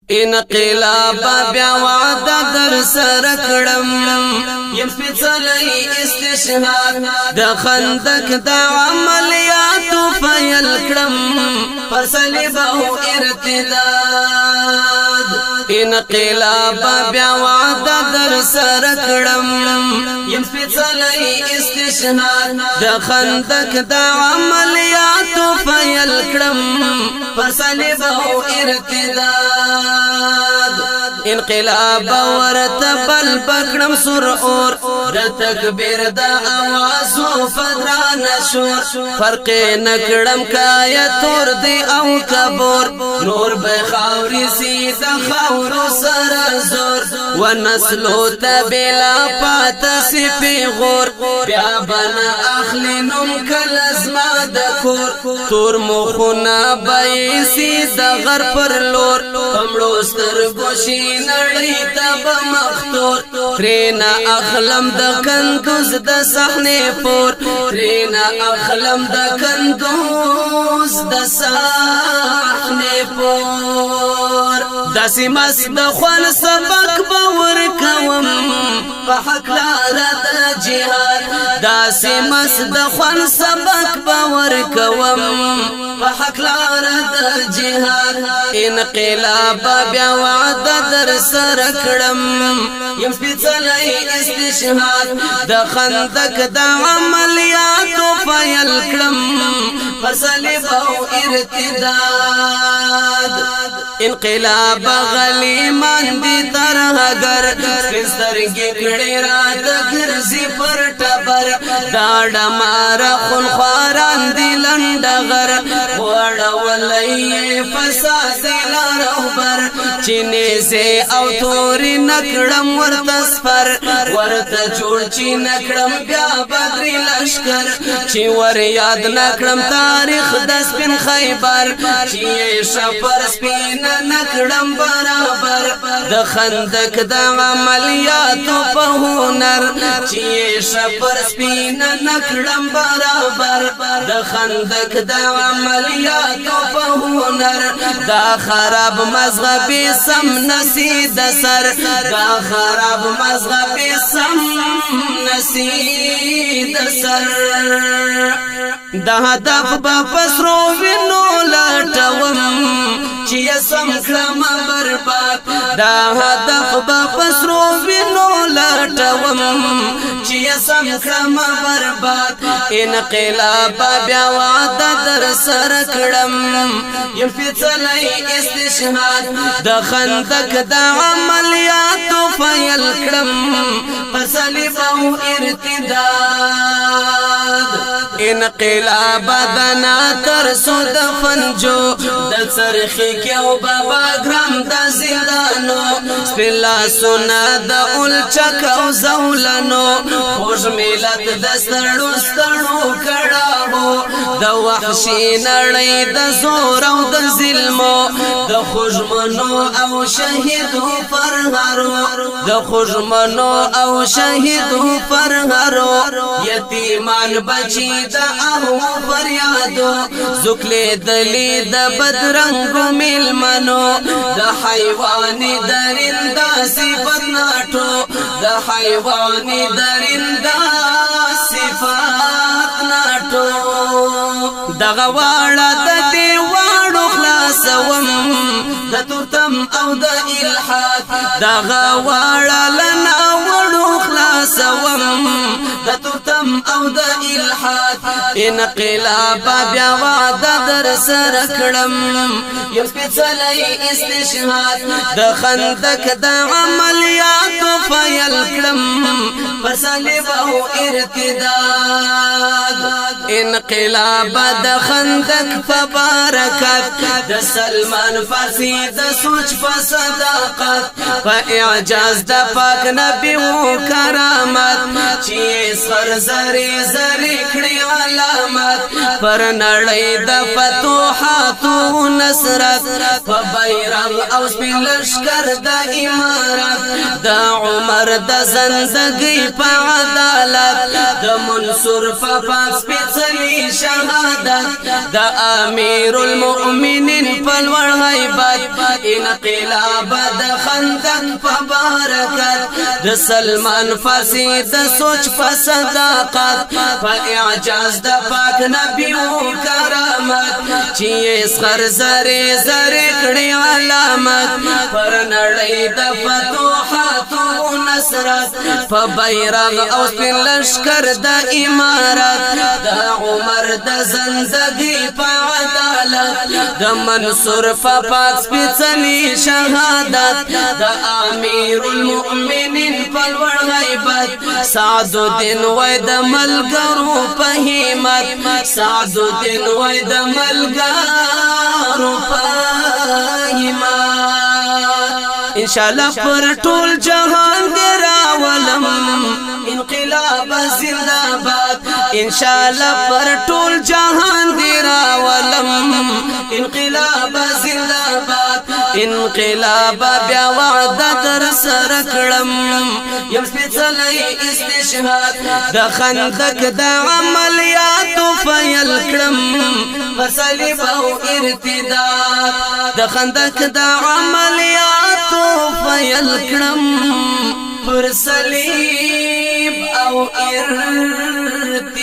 انقلاب بیا وعده در سره کړم یم سپېڅلی استشهاد د خندق د عملیاتو پیل کړم پر صلیب او ارتداد انقلاب بیا وعده در سره کړم یم سپېڅلی استشهاد د خندق د عملیاتو پیل کړم پر صلیب او ارتداد انقلاب ورتبل بکړم سر اور د تکبیر د اوازو فدران شور فرق نکړم کای تور دی او کبور نور به خاوري سي د خاورو سره زور ونسلو تبلا پات سی پیغور بیا بنا اخلی نم کلزما د کور تور مخونه بایسی د غر پر لور کمړو سترګوشي نړۍ تب مختور ترینا اخلم د کندوز د صحنه پور ترینا اخلم د کندوز د صحنه پور داسې مس د خوان سبق باور کوم په حق لار د جهاد داسې مس د خوان سبق باور کوم په حق لار د جهاد انقلاب بیا وعده در سره کړم یم سپېڅلی استشهاد د خندق د عملیاتو پیل کړم پر صلیب او ارتداد انقلاب غلیمان دی تر هگر سترګې کړي رات ګرځي پر ټبر دا ډماره خونخواران دی لنډغر وړولې فساد لارهبر چینه او توري نکړم ورته سفر ورته جوړ چی نکړم بیا بدري لشکر چې ور یاد نکړم تاریخ د سپین خیبر چې شپر سپین نکړم برابر د خندق د عملیاتو په هنر چې شپر سپین نکړم برابر د خندق د عملیاتو په هنر دا خراب مذهبي سم نسی د سر دا خراب مذهبي سم نسی د سر د هدف په پسرو وینو لټوم چې سم کړم برباد دا هدف په پسرو وینو لټوم چې سم کړم برباد انقلاب بیا وعده در سره کړم یم سپېڅلی استشهاد د خندق د عملیاتو پیل کړم پر صلیب او ارتداد انقلاب دنا تر سو د فنجو د چرخی کې او بابا ګرام د زندانو سپلا سنا د اولچک او زولانو خوش ملت د ستړو ستړو کړهو د وحشي نړۍ د زور او د ظلمو د خوشمنو او شهیدو فرهارو د خوشمنو او شهیدو فرهارو یتیمان بچی د اهو فریادو زکلی دلی د بدرنگو ملمنو د حیوانی درنده صفت ناټو د حیوانی درنده صفت ناټو دغه واړه د دې واړو خلاصوم د تورتم او د الحاد دغه واړه لنا وړو خلاصوم د تورتم او د الحاد انقلاب بیا وعده در سره کړم یم سپېڅلی استشهاد د خندق د عملیاتو پیل کړم پر صلیب او ارتداد انقلاب د خندق په برکت د سلمان فارسی د سوچ په صداقت په اعجاز د پاک نبی و کرا کرامت چې سر زری زری کړي علامت پر نړۍ د فتوحاتو نصرت په بیرغ او سپین لشکر د امارت د عمر د زندګۍ په عدالت د منصور په پاک سپېڅلي شهادت د امیر المؤمنین په لوړ هیبت انقلاب د خندق په برکت د سلمان فارسي د سوچ په صداقت په اعجاز د پاک نبی او کرامت چې سر زری زری کړي علامت پر نړۍ د فتوحاتو نصرت په بیرغ او سپین لشکر د امارت د عمر د زندګۍ په عدالت د منصور په پاک سپېڅلي شهادت د امیر المؤمنین په لوړ هیبت سعد الدین وای د ملګرو په همت سعد الدین وای د ملګرو په همت ان شاء الله پر ټول جهان دی راولم انقلاب زنده باد ان شاء الله پر ټول جهان دی راولم انقلاب زنده باد انقلاب بیا وعده در سره کړم یم سپېڅلی استشهاد د خندق د عملیاتو پیل کړم پر صلیب او ارتداد د خندق د عملیاتو پیل کړم پر صلیب او ارتداد